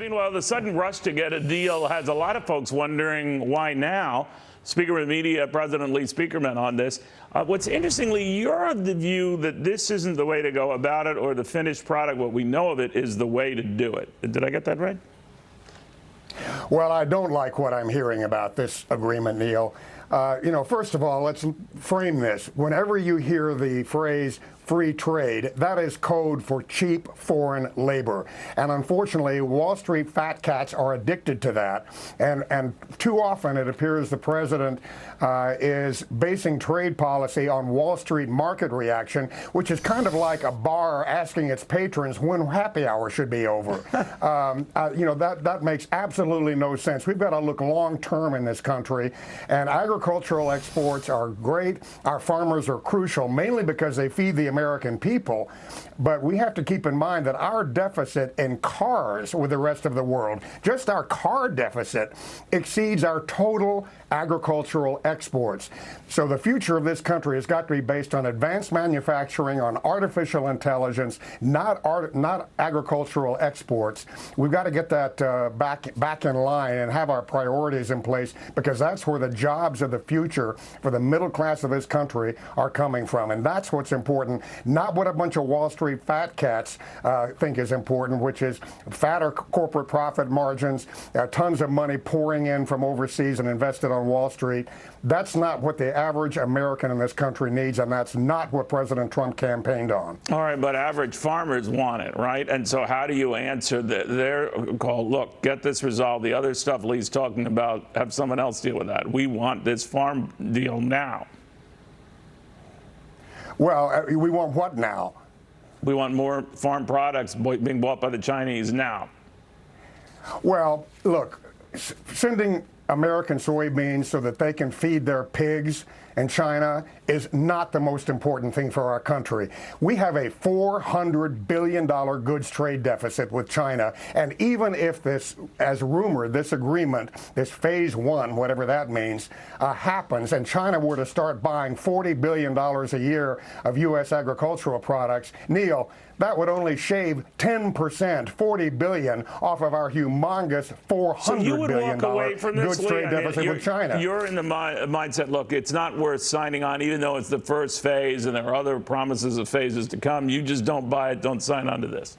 Meanwhile, the sudden rush to get a deal has a lot of folks wondering why now. Speaker of the Media, President Lee Spieckerman on this. What's interestingly, you're of the view that this isn't the way to go about it, or the finished product, what we know of it, is the way to do it. Did I get that right? Well, I don't like what I'm hearing about this agreement, Neil. First of all, let's frame this. Whenever you hear the phrase free trade, that is code for cheap foreign labor. And unfortunately, Wall Street fat cats are addicted to that. And too often it appears the president is basing trade policy on Wall Street market reaction, which is kind of like a bar asking its patrons when happy hour should be over. That makes absolutely no sense. We've got to look long term in this country. And agricultural exports are great. Our farmers are crucial, mainly because they feed the American people. But we have to keep in mind that our deficit in cars with the rest of the world, just our car deficit, exceeds our total agricultural exports. So the future of this country has got to be based on advanced manufacturing, on artificial intelligence, not agricultural exports. We've got to get that back in line and have our priorities in place, because that's where the jobs of the future for the middle class of this country are coming from. And that's what's important, not what a bunch of Wall Street fat cats think is important, which is fatter corporate profit margins, tons of money pouring in from overseas and invested on Wall Street. That's not what the average American in this country needs, and that's not what President Trump campaigned on. All right, but average farmers want it, right? And so how do you answer their call? Look, get this resolved. The other stuff Lee's talking about, have someone else deal with that. We want this farm deal now. Well, we want what now? We want more farm products being bought by the Chinese now. Well, look, sending American soybeans so that they can feed their pigs in China is not the most important thing for our country. We have a $400 billion goods trade deficit with China, and even if this, as rumored, this agreement, this phase one, whatever that means, happens, and China were to start buying $40 billion a year of U.S. agricultural products, Neil, that would only shave 10%, $40 billion, off of our humongous $400 billion goods trade deficit with China. You're in the mindset, look, it's not worth signing on, even though it's the first phase and there are other promises of phases to come. You just don't buy it, don't sign on to this.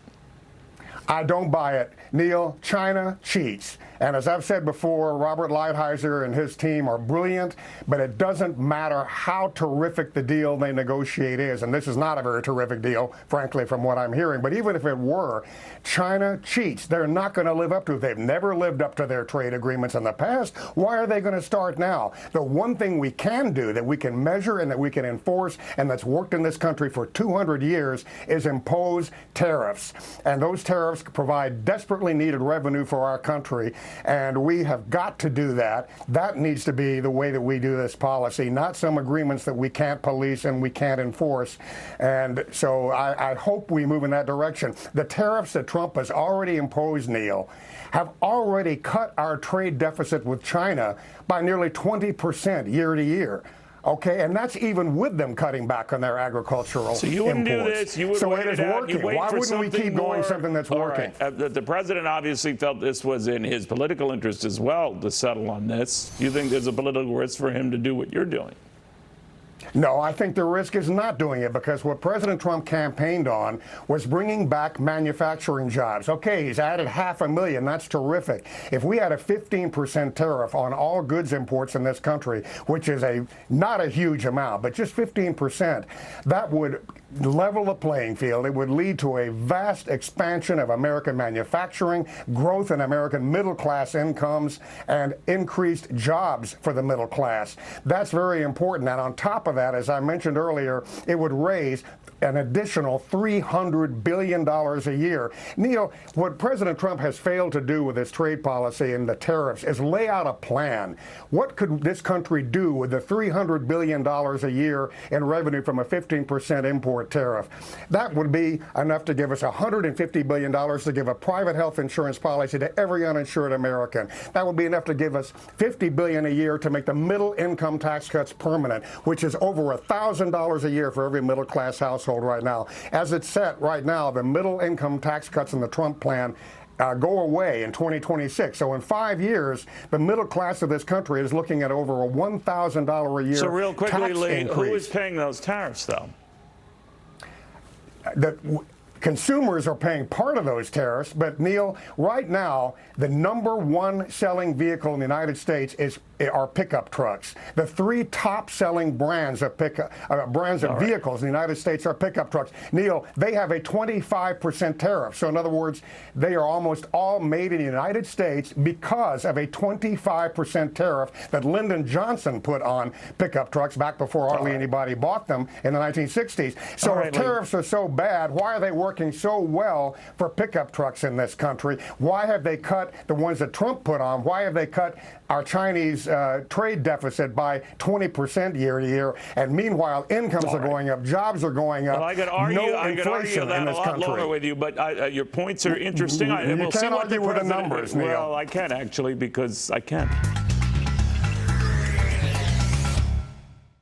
I don't buy it. Neil, China cheats. And as I've said before, Robert Lighthizer and his team are brilliant, but it doesn't matter how terrific the deal they negotiate is. And this is not a very terrific deal, frankly, from what I'm hearing. But even if it were, China cheats. They're not going to live up to it. They've never lived up to their trade agreements in the past. Why are they going to start now? The one thing we can do, that we can measure and that we can enforce, and that's worked in this country for 200 years, is impose tariffs. And those tariffs provide desperately needed revenue for our country. And we have got to do that. That needs to be the way that we do this policy, not some agreements that we can't police and we can't enforce. And so I hope we move in that direction. The tariffs that Trump has already imposed, Neil, have already cut our trade deficit with China by nearly 20% year to year. Okay, and that's even with them cutting back on their agricultural imports. So you wouldn't do this. You would so wait it is it out. working. You wait Why for wouldn't we keep more? going something that's working? Right. The president obviously felt this was in his political interest as well to settle on this. Do you think there's a political risk for him to do what you're doing? No, I think the risk is not doing it, because what President Trump campaigned on was bringing back manufacturing jobs. Okay, he's added 500,000. That's terrific. If we had a 15% tariff on all goods imports in this country, which is not a huge amount, but just 15%, that would level the playing field. It would lead to a vast expansion of American manufacturing, growth in American middle class incomes, and increased jobs for the middle class. That's very important. And on top of that, as I mentioned earlier, it would raise an additional $300 billion a year. Neil, what President Trump has failed to do with his trade policy and the tariffs is lay out a plan. What could this country do with the $300 billion a year in revenue from a 15% import tariff? That would be enough to give us $150 billion to give a private health insurance policy to every uninsured American. That would be enough to give us $50 billion a year to make the middle income tax cuts permanent, which is over $1,000 a year for every middle class household right now. As it's set right now, the middle income tax cuts in the Trump plan go away in 2026. So in 5 years, the middle class of this country is looking at over a $1,000 a year So real quickly, tax Lee, increase. who is paying those tariffs, though? Consumers are paying part of those tariffs, but Neil, right now, the #1 selling vehicle in the United States are pickup trucks. The 3 top selling brands of vehicles in the United States are pickup trucks. Neil, they have a 25% tariff. So in other words, they are almost all made in the United States because of a 25% tariff that Lyndon Johnson put on pickup trucks back before hardly anybody bought them in the 1960s. So if tariffs are so bad, why are they working so well for pickup trucks in this country? Why have they cut the ones that Trump put on? Why have they cut our Chinese trade deficit by 20% year to year? And meanwhile, incomes are going up, jobs are going up. Well, I could argue, no inflation that in a this lot country. longer with you, but your points are interesting. You we'll see can't what argue with the numbers, Neil. Well, I can actually, because I can.